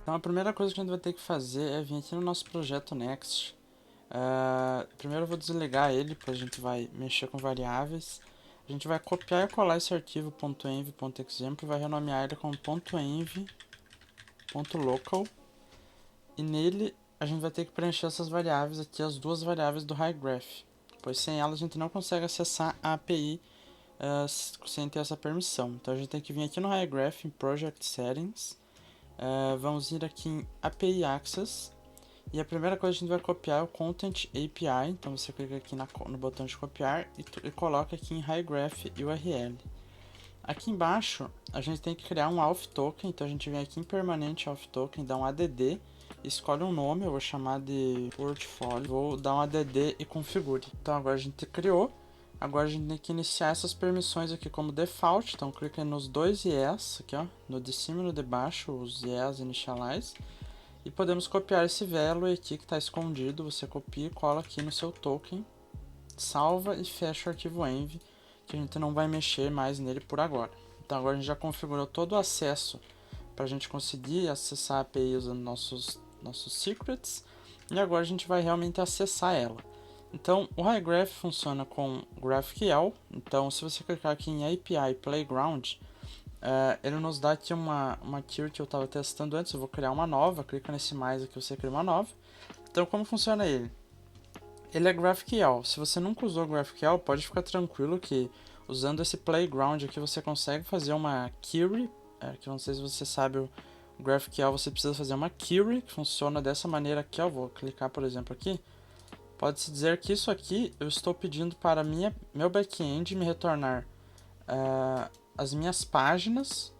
Então a primeira coisa que a gente vai ter que fazer é vir aqui no nosso projeto Next. Primeiro eu vou desligar ele, depois a gente vai mexer com variáveis. A gente vai copiar e colar esse arquivo .env.example e vai renomear ele como .env.local. E nele a gente vai ter que preencher essas variáveis aqui, as duas variáveis do HighGraph, pois sem elas a gente não consegue acessar a API sem ter essa permissão. Então a gente tem que vir aqui no HighGraph em Project Settings, vamos ir aqui em API Access, e a primeira coisa que a gente vai copiar é o Content API. Então você clica aqui no botão de copiar e coloca aqui em HighGraph URL. Aqui embaixo a gente tem que criar um auth token, então a gente vem aqui em permanente auth token, dá um add, escolhe um nome, eu vou chamar de portfólio, vou dar um add e configure. Então agora a gente criou, agora a gente tem que iniciar essas permissões aqui como default, então clica nos dois yes, aqui ó, no de cima e no de baixo, os yes initialize, e podemos copiar esse value aqui que está escondido, você copia e cola aqui no seu token, salva e fecha o arquivo env, que a gente não vai mexer mais nele por agora. Então agora a gente já configurou todo o acesso para a gente conseguir acessar a API usando nossos secrets, e agora a gente vai realmente acessar ela. Então o HighGraph funciona com GraphQL, então se você clicar aqui em API Playground, ele nos dá aqui uma query que eu estava testando antes. Eu vou criar uma nova, clica nesse mais aqui, você cria uma nova. Então como funciona ele? Ele é GraphQL. Se você nunca usou GraphQL, pode ficar tranquilo que usando esse Playground aqui você consegue fazer uma query, que eu não sei se você sabe o GraphQL, você precisa fazer uma query que funciona dessa maneira aqui. Eu vou clicar, por exemplo, aqui. Pode-se dizer que isso aqui eu estou pedindo para meu back-end me retornar as minhas páginas,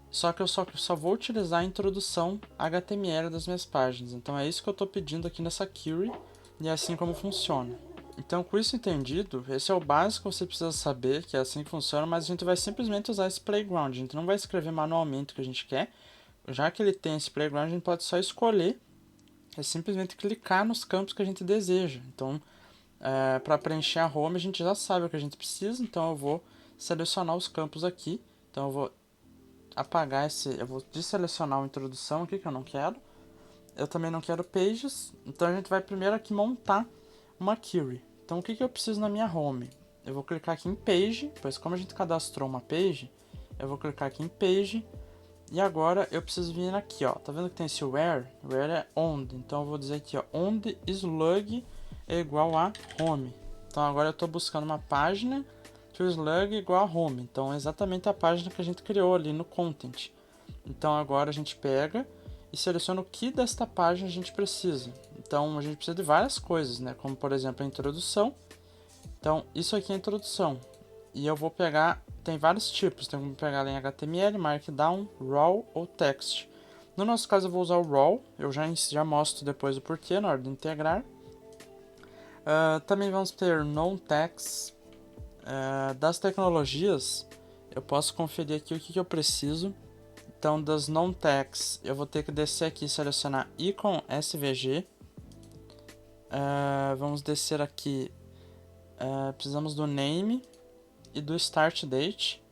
só que eu só vou utilizar a introdução HTML das minhas páginas. Então é isso que eu estou pedindo aqui nessa query, e é assim como funciona. Então, com isso entendido, esse é o básico que você precisa saber, que é assim que funciona, mas a gente vai simplesmente usar esse playground. A gente não vai escrever manualmente o que a gente quer. Já que ele tem esse playground, a gente pode só escolher, é simplesmente clicar nos campos que a gente deseja. Então, para preencher a home, a gente já sabe o que a gente precisa, então eu vou selecionar os campos aqui. Então eu vou apagar eu vou desselecionar a introdução aqui, que eu não quero. Eu também não quero pages, então a gente vai primeiro aqui montar uma query. Então o que eu preciso na minha home? Eu vou clicar aqui em page, pois como a gente cadastrou uma page, eu vou clicar aqui em page, e agora eu preciso vir aqui, ó. Tá vendo que tem esse where? Where é onde, então eu vou dizer aqui, ó, onde slug é igual a home. Então agora eu estou buscando uma página que o slug é igual a home, então é exatamente a página que a gente criou ali no content. Então agora a gente pega e seleciona o que desta página a gente precisa. Então a gente precisa de várias coisas, né? Como por exemplo a introdução. Então isso aqui é a introdução. E eu vou pegar, tem vários tipos, tem como pegar ela em HTML, Markdown, RAW ou Text. No nosso caso eu vou usar o RAW, eu já mostro depois o porquê na hora de integrar. Também vamos ter non-text. Das tecnologias, eu posso conferir aqui o que eu preciso. Então, das non-text, eu vou ter que descer aqui e selecionar icon SVG. Vamos descer aqui. Precisamos do name e do start date.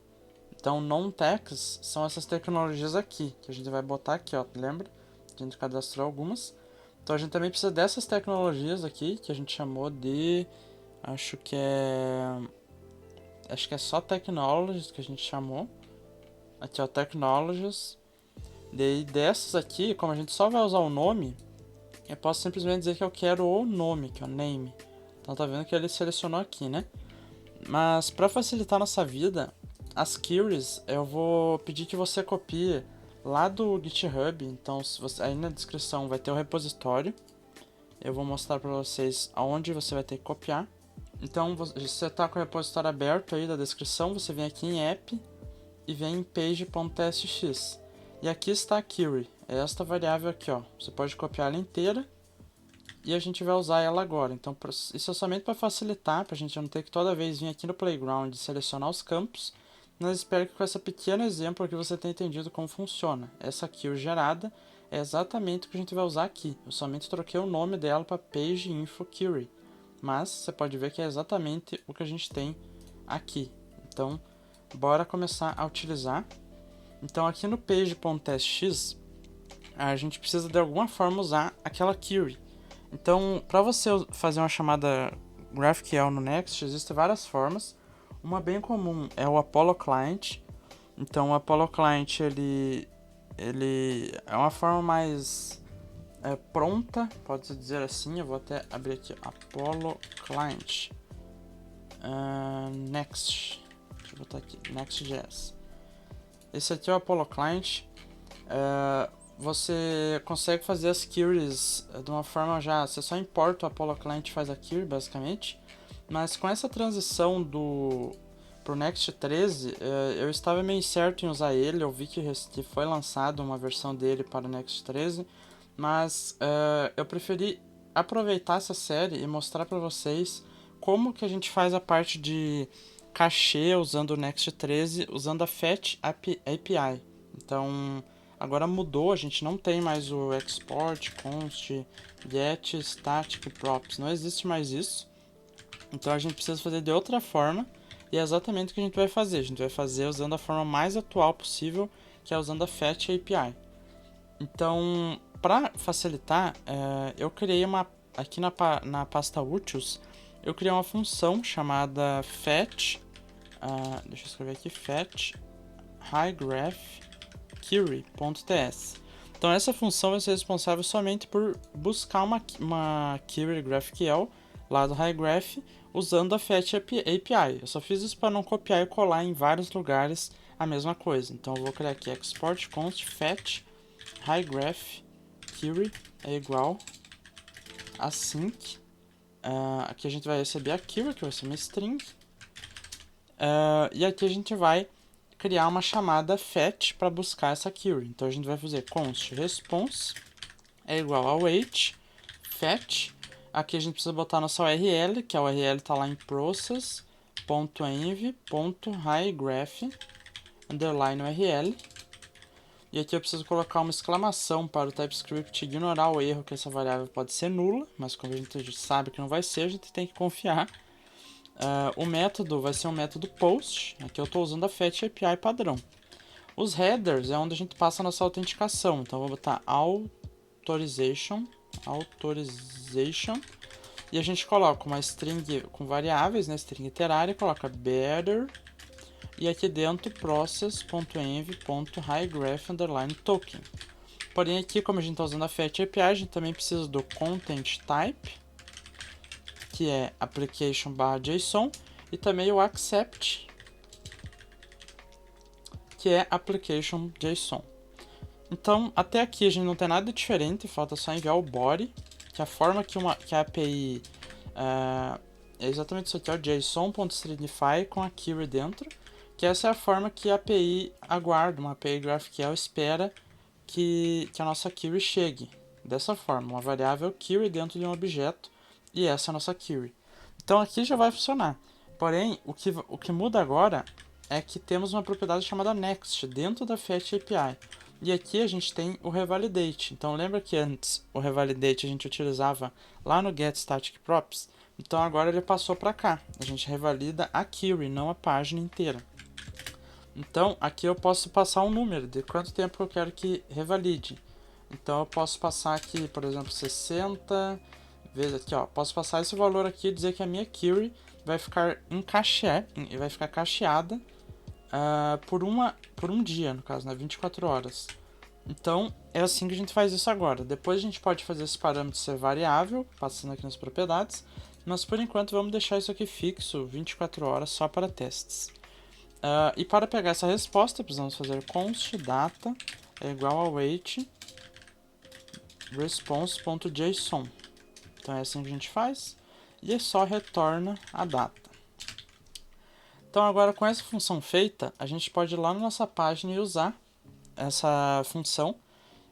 Então, non-text são essas tecnologias aqui, que a gente vai botar aqui, ó, lembra? A gente cadastrou algumas. Então, a gente também precisa dessas tecnologias aqui, que a gente chamou de... Acho que é só Technologies que a gente chamou. Aqui, ó, Technologies. Daí dessas aqui, como a gente só vai usar o nome, eu posso simplesmente dizer que eu quero o nome, que é o name. Então tá vendo que ele selecionou aqui, né? Mas para facilitar nossa vida, as queries eu vou pedir que você copie lá do GitHub. Então aí na descrição vai ter o repositório. Eu vou mostrar para vocês aonde você vai ter que copiar. Então você está com o repositório aberto aí da descrição, você vem aqui em app e vem em page.tsx. E aqui está a query, é esta variável aqui, ó. Você pode copiar ela inteira e a gente vai usar ela agora. Então isso é somente para facilitar, para a gente não ter que toda vez vir aqui no playground e selecionar os campos. Mas espero que com esse pequeno exemplo aqui você tenha entendido como funciona. Essa query gerada é exatamente o que a gente vai usar aqui. Eu somente troquei o nome dela para page info query. Mas você pode ver que é exatamente o que a gente tem aqui. Então, bora começar a utilizar. Então aqui no page.testx, a gente precisa de alguma forma usar aquela query. Então, para você fazer uma chamada GraphQL no Next, existem várias formas. Uma bem comum é o Apollo Client. Então, o Apollo Client ele é uma forma mais pronta, pode-se dizer assim. Eu vou até abrir aqui, Apollo Client. Next. Deixa eu botar aqui, Next.js. Esse aqui é o Apollo Client. Você consegue fazer as queries de uma forma já... Você só importa o Apollo Client e faz a query, basicamente. Mas com essa transição pro Next 13, eu estava meio certo em usar ele. Eu vi que foi lançado uma versão dele para o Next 13. Mas eu preferi aproveitar essa série e mostrar para vocês como que a gente faz a parte de cachê usando o Next 13, usando a Fetch API. Então, agora mudou, a gente não tem mais o export, const, get, static, props. Não existe mais isso. Então a gente precisa fazer de outra forma. E é exatamente o que a gente vai fazer. A gente vai fazer usando a forma mais atual possível, que é usando a Fetch API. Então, para facilitar, eu criei aqui na pasta utils, eu criei uma função chamada fetch, deixa eu escrever aqui, fetch highgraph_query.ts. Então essa função vai ser responsável somente por buscar uma query GraphQL lá do highgraph usando a fetch API. Eu só fiz isso para não copiar e colar em vários lugares a mesma coisa. Então eu vou criar aqui export const fetch highgraph query é igual a sync. Aqui a gente vai receber a query, que vai ser uma string. E aqui a gente vai criar uma chamada fetch para buscar essa query. Então a gente vai fazer const response é igual ao await fetch. Aqui a gente precisa botar nossa URL, que a URL está lá em process.env.highgraph_url. E aqui eu preciso colocar uma exclamação para o TypeScript ignorar o erro que essa variável pode ser nula, mas como a gente sabe que não vai ser, a gente tem que confiar. O método vai ser um método post, aqui eu estou usando a Fetch API padrão. Os headers é onde a gente passa a nossa autenticação, então eu vou botar authorization, e a gente coloca uma string com variáveis, né, string iterária, coloca better, e aqui dentro process.env.highgraph_token. Porém aqui, como a gente está usando a Fetch API, a gente também precisa do content type, que é application/json, e também o accept, que é application/json. Então, até aqui a gente não tem nada diferente, falta só enviar o body, que a forma que a API é exatamente isso aqui, é o json.stringify com a query dentro, que essa é a forma que a API aguarda, uma API GraphQL espera que a nossa query chegue. Dessa forma, uma variável query dentro de um objeto, e essa é a nossa query. Então aqui já vai funcionar. Porém, o que muda agora é que temos uma propriedade chamada next dentro da Fetch API. E aqui a gente tem o revalidate. Então lembra que antes o revalidate a gente utilizava lá no getStaticProps? Então agora ele passou para cá. A gente revalida a query, não a página inteira. Então aqui eu posso passar um número de quanto tempo eu quero que revalide. Então eu posso passar aqui, por exemplo, 60 vezes aqui, ó. Posso passar esse valor aqui e dizer que a minha query vai ficar cacheada por um dia, no caso, né, 24 horas. Então, é assim que a gente faz isso agora. Depois a gente pode fazer esse parâmetro ser variável, passando aqui nas propriedades, mas por enquanto vamos deixar isso aqui fixo, 24 horas, só para testes. E para pegar essa resposta, precisamos fazer const data é igual a await response.json. Então é assim que a gente faz, e só retorna a data. Então agora com essa função feita, a gente pode ir lá na nossa página e usar essa função.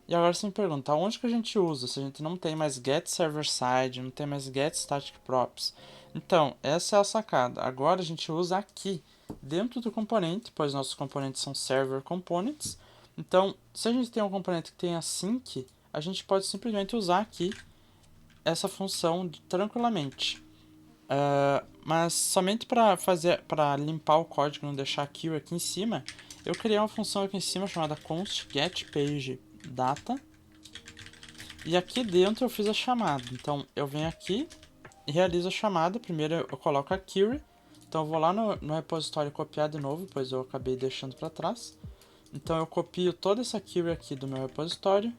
E agora você me pergunta, onde que a gente usa? Se a gente não tem mais getServerSide, não tem mais getStaticProps. Então, essa é a sacada. Agora a gente usa aqui, dentro do componente, pois nossos componentes são Server Components. Então, se a gente tem um componente que tem a sync, a gente pode simplesmente usar aqui essa função tranquilamente. Mas somente para limpar o código e não deixar query aqui em cima, eu criei uma função aqui em cima chamada const get page data. E aqui dentro eu fiz a chamada. Então eu venho aqui e realizo a chamada. Primeiro eu coloco a query. Então eu vou lá no repositório copiar de novo, pois eu acabei deixando para trás. Então eu copio toda essa query aqui do meu repositório,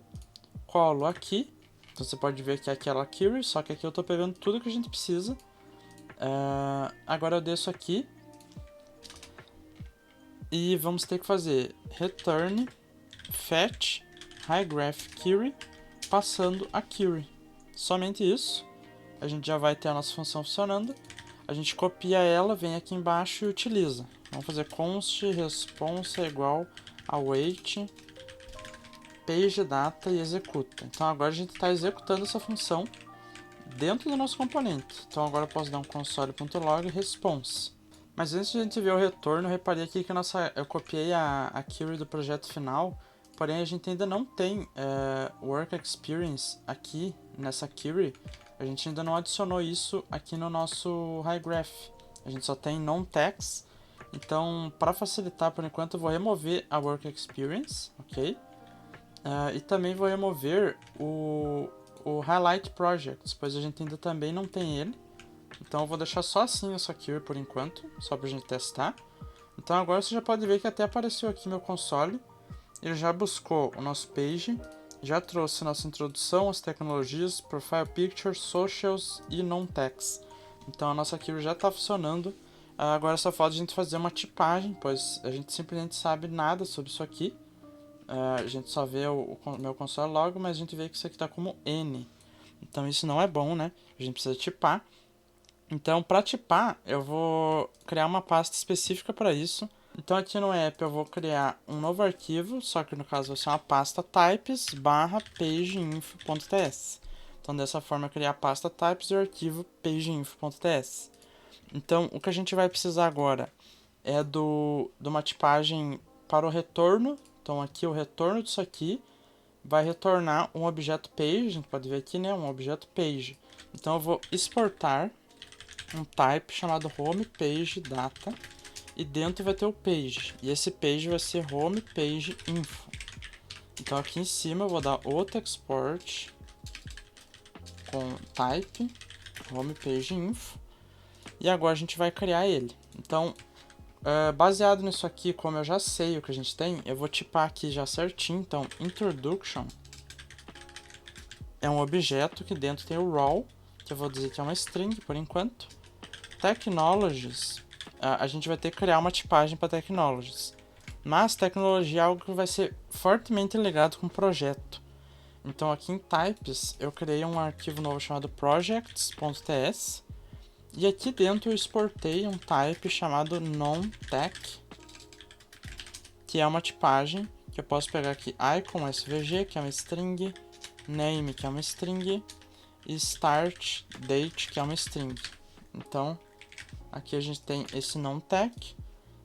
colo aqui. Então você pode ver que é aquela query, só que aqui eu estou pegando tudo que a gente precisa. Agora eu desço aqui e vamos ter que fazer return fetch HighGraphQuery passando a query. Somente isso, a gente já vai ter a nossa função funcionando. A gente copia ela, vem aqui embaixo e utiliza. Vamos fazer const response é igual await page data e executa. Então agora a gente está executando essa função dentro do nosso componente. Então agora eu posso dar um console.log response. Mas antes de a gente ver o retorno, eu reparei aqui que eu copiei a query do projeto final, porém a gente ainda não tem work experience aqui nessa query. A gente ainda não adicionou isso aqui no nosso HighGraph. A gente só tem non-text. Então, para facilitar, por enquanto, eu vou remover a work experience, ok? E também vou remover o highlight projects, pois a gente ainda também não tem ele. Então eu vou deixar só assim essa query por enquanto, só pra gente testar. Então agora você já pode ver que até apareceu aqui meu console. Ele já buscou o nosso page, já trouxe nossa introdução, as tecnologias, profile picture, socials e non-text. Então a nossa query já está funcionando. Agora só falta a gente fazer uma tipagem, pois a gente simplesmente sabe nada sobre isso aqui. A gente só vê o meu console log, mas a gente vê que isso aqui está como N. Então isso não é bom, né? A gente precisa tipar. Então, para tipar, eu vou criar uma pasta específica para isso. Então, aqui no app eu vou criar um novo arquivo, só que no caso vai ser uma pasta types /pageinfo.ts. Então, dessa forma, eu criei a pasta types e o arquivo pageinfo.ts. Então, o que a gente vai precisar agora é de uma tipagem para o retorno. Então, aqui o retorno disso aqui vai retornar um objeto page. A gente pode ver aqui, né? Um objeto page. Então, eu vou exportar um type chamado home page data e dentro vai ter o page, e esse page vai ser home page info. Então aqui em cima eu vou dar outro export com type home page info e agora a gente vai criar ele. Então baseado nisso aqui, como eu já sei o que a gente tem, eu vou tipar aqui já certinho. Então introduction é um objeto que dentro tem o raw, que eu vou dizer que é uma string por enquanto. Technologies, a gente vai ter que criar uma tipagem para Technologies. Mas tecnologia é algo que vai ser fortemente ligado com o projeto. Então aqui em Types eu criei um arquivo novo chamado projects.ts e aqui dentro eu exportei um type chamado non-tech, que é uma tipagem que eu posso pegar aqui icon svg, que é uma string, name, que é uma string, e start date, que é uma string. Então aqui a gente tem esse non-tech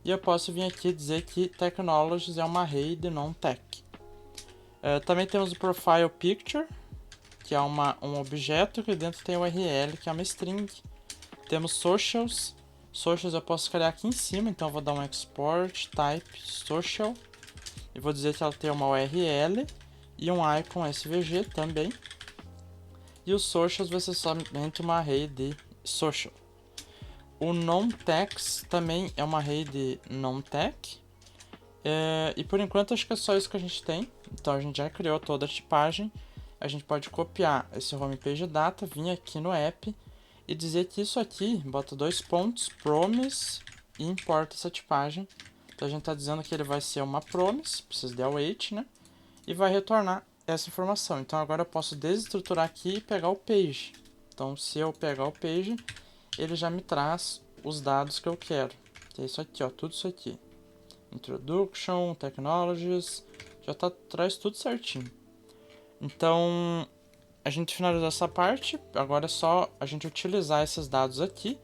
e eu posso vir aqui dizer que technologies é uma array de non-tech. Também temos o profile picture, que é um objeto que dentro tem o URL, que é uma string. Temos socials. Socials eu posso criar aqui em cima, então eu vou dar um export type social e vou dizer que ela tem uma URL e um icon svg também. E o socials vai ser somente uma array de social. O non-text também é uma array de non-tech. E por enquanto acho que é só isso que a gente tem. Então a gente já criou toda a tipagem. A gente pode copiar esse home page data, vir aqui no app e dizer que isso aqui, bota 2 pontos, promise, e importa essa tipagem. Então a gente está dizendo que ele vai ser uma promise, precisa de await, né? E vai retornar essa informação. Então agora eu posso desestruturar aqui e pegar o page. Então se eu pegar o page, ele já me traz os dados que eu quero. Que é isso aqui, ó, tudo isso aqui. Introduction, Technologies, já traz tudo certinho. Então, a gente finalizou essa parte, agora é só a gente utilizar esses dados aqui.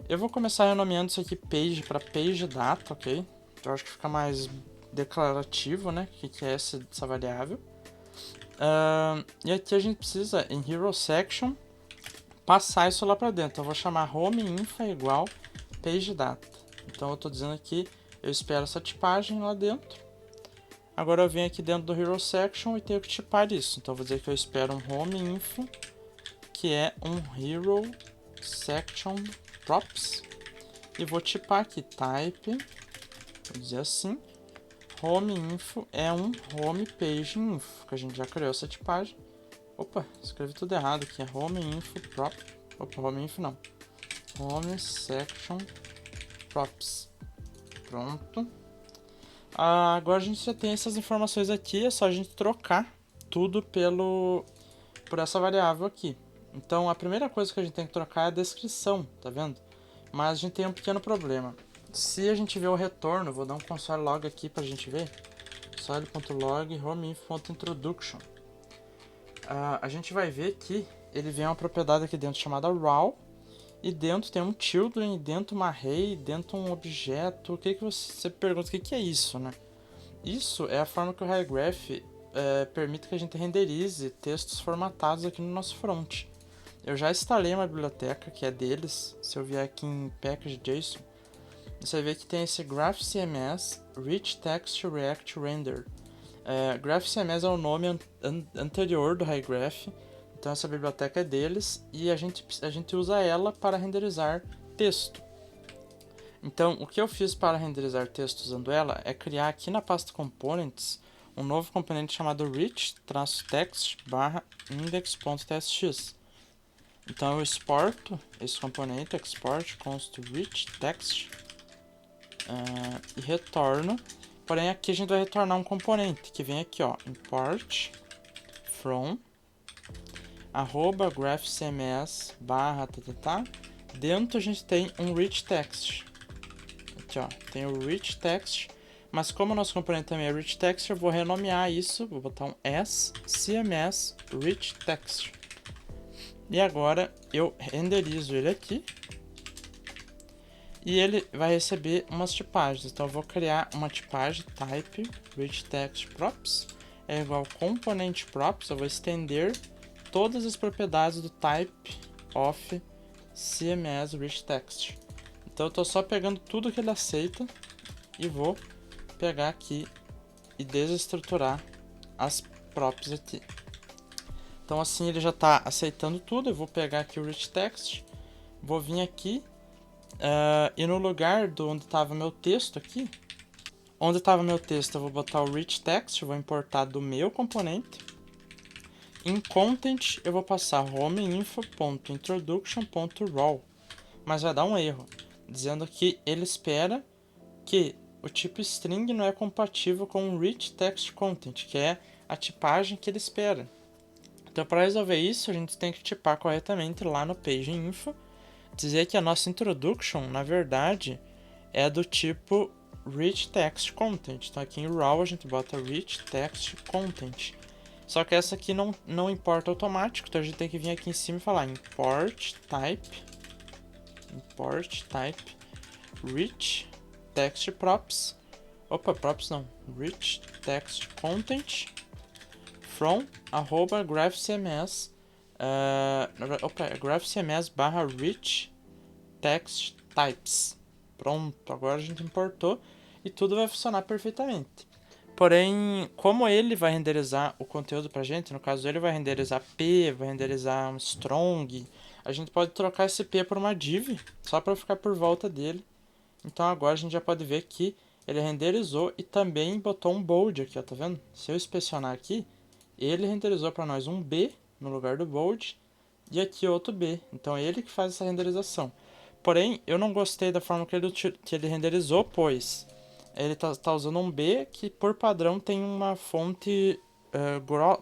Eu vou começar renomeando isso aqui page para page data, ok? Eu acho que fica mais declarativo, né? O que é essa variável. E aqui a gente precisa, em hero section, passar isso lá para dentro. Eu vou chamar home info é igual page data. Então eu estou dizendo aqui, eu espero essa tipagem lá dentro. Agora eu venho aqui dentro do hero section e tenho que tipar isso. Então eu vou dizer que eu espero um home info, que é um hero section props. E vou tipar aqui type, vou dizer assim, home info é um home page info, que a gente já criou essa tipagem. Opa, escrevi tudo errado aqui, é home info prop. Opa, home info não. Home section props. Pronto. Agora a gente já tem essas informações aqui, é só a gente trocar tudo por essa variável aqui. Então a primeira coisa que a gente tem que trocar é a descrição, tá vendo? Mas a gente tem um pequeno problema. Se a gente ver o retorno, vou dar um console log aqui pra gente ver. console.log homeinfo.introduction. A gente vai ver que ele vem uma propriedade aqui dentro chamada raw. E dentro tem um children, e dentro uma array, dentro um objeto. O que você pergunta? O que é isso, né? Isso é a forma que o HiGraph permite que a gente renderize textos formatados aqui no nosso front. Eu já instalei uma biblioteca que é deles. Se eu vier aqui em package.json, você vê que tem esse GraphCMS Rich Text React Render. GraphCMS é o nome anterior do HiGraph. Então essa biblioteca é deles e a gente usa ela para renderizar texto. Então o que eu fiz para renderizar texto usando ela é criar aqui na pasta components um novo componente chamado rich-text/index.txt. Então eu exporto esse componente, export const rich text e retorno. Porém aqui a gente vai retornar um componente que vem aqui, ó, import from @graphcms dentro a gente tem um rich text. Aqui, ó, tem o rich text, mas como o nosso componente também é rich text, eu vou renomear isso, vou botar um cms rich text. E agora eu renderizo ele aqui e ele vai receber umas tipagens. Então eu vou criar uma tipagem type rich text props é igual component props. Eu vou estender todas as propriedades do type of CMS rich text. Então eu estou só pegando tudo que ele aceita e vou pegar aqui e desestruturar as props aqui. Então assim ele já está aceitando tudo. Eu vou pegar aqui o rich text, vou vir aqui e no lugar do onde estava meu texto aqui, onde estava meu texto eu vou botar o rich text, vou importar do meu componente. Em content eu vou passar homeinfo.introduction.raw, mas vai dar um erro, dizendo que ele espera que o tipo string não é compatível com o rich text content, que é a tipagem que ele espera. Então para resolver isso a gente tem que tipar corretamente lá no page info, dizer que a nossa introduction na verdade é do tipo rich text content. Então aqui em raw a gente bota rich text content. Só que essa aqui não importa automático, então a gente tem que vir aqui em cima e falar import type rich text props. Opa, props não. Rich text content from @graphcms graphcms/rich text types. Pronto, agora a gente importou e tudo vai funcionar perfeitamente. Porém, como ele vai renderizar o conteúdo pra gente, no caso ele vai renderizar P, vai renderizar um strong, a gente pode trocar esse P por uma div, só para ficar por volta dele. Então agora a gente já pode ver que ele renderizou e também botou um bold aqui, ó, tá vendo? Se eu inspecionar aqui, ele renderizou para nós um B no lugar do bold e aqui outro B. Então é ele que faz essa renderização. Porém, eu não gostei da forma que ele renderizou, pois ele tá usando um B que por padrão tem uma fonte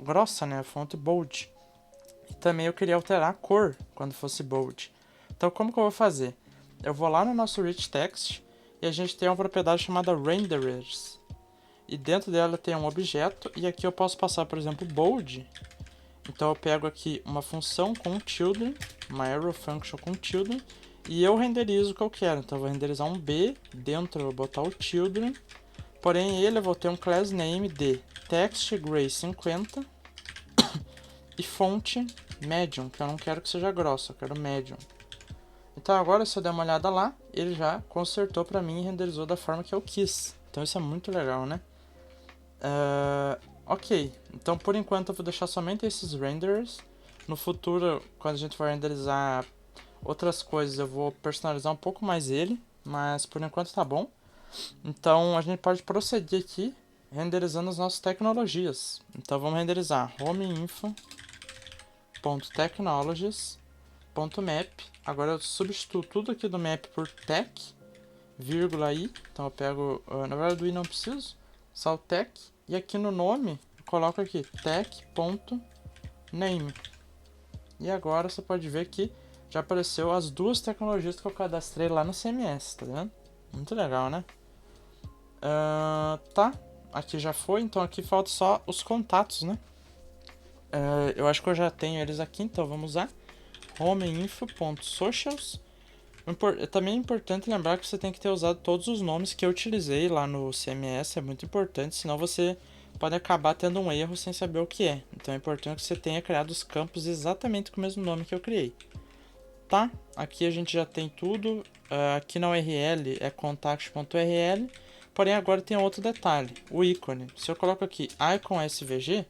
grossa, né? A fonte bold. E também eu queria alterar a cor quando fosse bold. Então como que eu vou fazer? Eu vou lá no nosso rich text e a gente tem uma propriedade chamada renderers. E dentro dela tem um objeto e aqui eu posso passar, por exemplo, bold. Então eu pego aqui uma função com children, uma arrow function com children, e eu renderizo o que eu quero. Então eu vou renderizar um B, dentro eu vou botar o children, porém ele eu vou ter um class name de textGray50 e fonte medium, que eu não quero que seja grossa, eu quero medium. Então agora, se eu der uma olhada lá, ele já consertou pra mim e renderizou da forma que eu quis. Então isso é muito legal, né? Ok, então por enquanto eu vou deixar somente esses renders. No futuro, quando a gente for renderizar outras coisas, eu vou personalizar um pouco mais ele, mas por enquanto tá bom. Então a gente pode prosseguir aqui renderizando as nossas tecnologias. Então vamos renderizar homeinfo.technologies.map. Agora eu substituo tudo aqui do map por tech, vírgula i. Então eu pego, na verdade do i não preciso, só o tech. E aqui no nome eu coloco aqui tech.name. E agora você pode ver que já apareceu as duas tecnologias que eu cadastrei lá no CMS, tá vendo? Muito legal, né? Tá, aqui já foi, então aqui falta só os contatos, né? Eu acho que eu já tenho eles aqui, então vamos usar homeinfo.socials. Também é importante lembrar que você tem que ter usado todos os nomes que eu utilizei lá no CMS, é muito importante, senão você pode acabar tendo um erro sem saber o que é. Então é importante que você tenha criado os campos exatamente com o mesmo nome que eu criei. Tá, aqui a gente já tem tudo, aqui na URL é contact.url, porém agora tem outro detalhe, o ícone. Se eu coloco aqui icon SVG,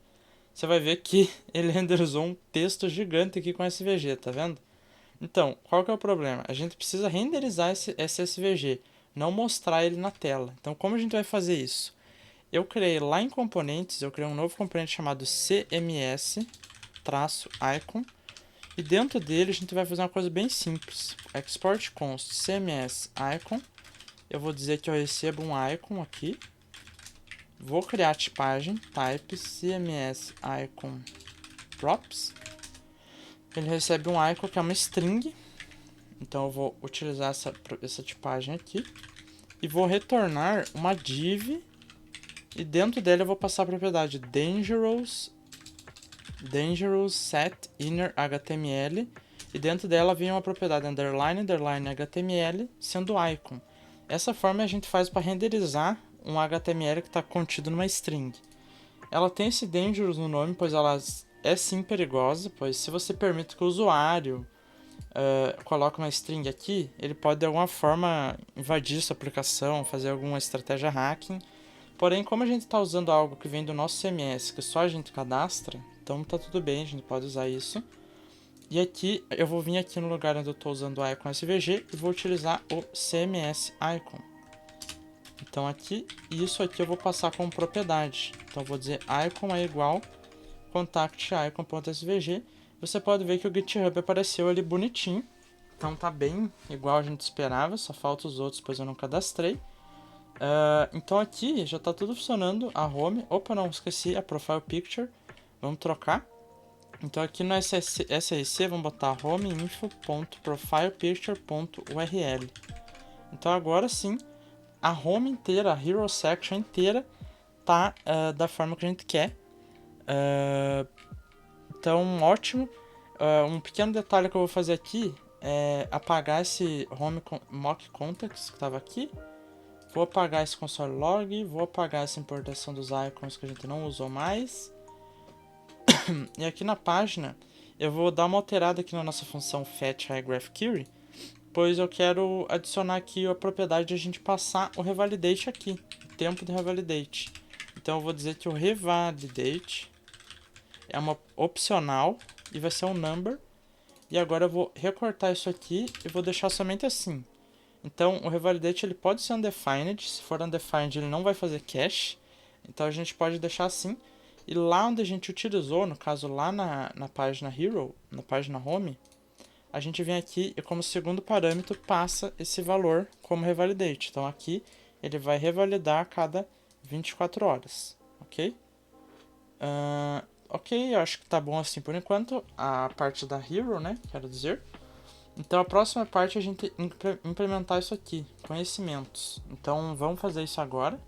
você vai ver que ele renderizou um texto gigante aqui com SVG, tá vendo? Então, qual que é o problema? A gente precisa renderizar esse SVG, não mostrar ele na tela. Então, como a gente vai fazer isso? Eu criei lá em componentes, eu criei um novo componente chamado cms-icon, e dentro dele a gente vai fazer uma coisa bem simples. Export const cms icon. Eu vou dizer que eu recebo um icon aqui. Vou criar a tipagem type cms icon props. Ele recebe um icon que é uma string. Então eu vou utilizar essa tipagem aqui. E vou retornar uma div. E dentro dele eu vou passar a propriedade dangerous set inner HTML. E dentro dela vem uma propriedade underline HTML sendo icon. Essa forma a gente faz para renderizar um HTML que está contido numa string. Ela tem esse dangerous no nome, pois ela é sim perigosa, pois se você permite que o usuário coloque uma string aqui, ele pode de alguma forma invadir sua aplicação, fazer alguma estratégia hacking. Porém, como a gente está usando algo que vem do nosso CMS, que só a gente cadastra, então tá tudo bem, a gente pode usar isso. E aqui, eu vou vir aqui no lugar onde eu estou usando o icon SVG e vou utilizar o CMS icon. Então aqui, isso aqui eu vou passar como propriedade. Então eu vou dizer icon é igual contact icon.svg. Você pode ver que o GitHub apareceu ali bonitinho. Então tá bem igual a gente esperava, só falta os outros, pois eu não cadastrei. Então aqui já está tudo funcionando, a home, opa, não, esqueci a profile picture, vamos trocar. Então aqui no SRC vamos botar homeinfo.profilepicture.url. Então agora sim, a home inteira, a hero section inteira tá da forma que a gente quer. Então ótimo. Um pequeno detalhe que eu vou fazer aqui é apagar esse home mock context que estava aqui. Vou apagar esse console log, vou apagar essa importação dos icons que a gente não usou mais. E aqui na página, eu vou dar uma alterada aqui na nossa função fetchHighGraphQuery, pois eu quero adicionar aqui a propriedade de a gente passar o revalidate aqui, o tempo de revalidate. Então eu vou dizer que o revalidate é uma opcional e vai ser um number. E agora eu vou recortar isso aqui e vou deixar somente assim. Então, o revalidate ele pode ser undefined, se for undefined ele não vai fazer cache, então a gente pode deixar assim, e lá onde a gente utilizou, no caso lá na página hero, na página home, a gente vem aqui e como segundo parâmetro passa esse valor como revalidate, então aqui ele vai revalidar a cada 24 horas, ok? Ok, eu acho que tá bom assim por enquanto, a parte da hero, né, quero dizer. Então a próxima parte é a gente implementar isso aqui, conhecimentos. Então vamos fazer isso agora.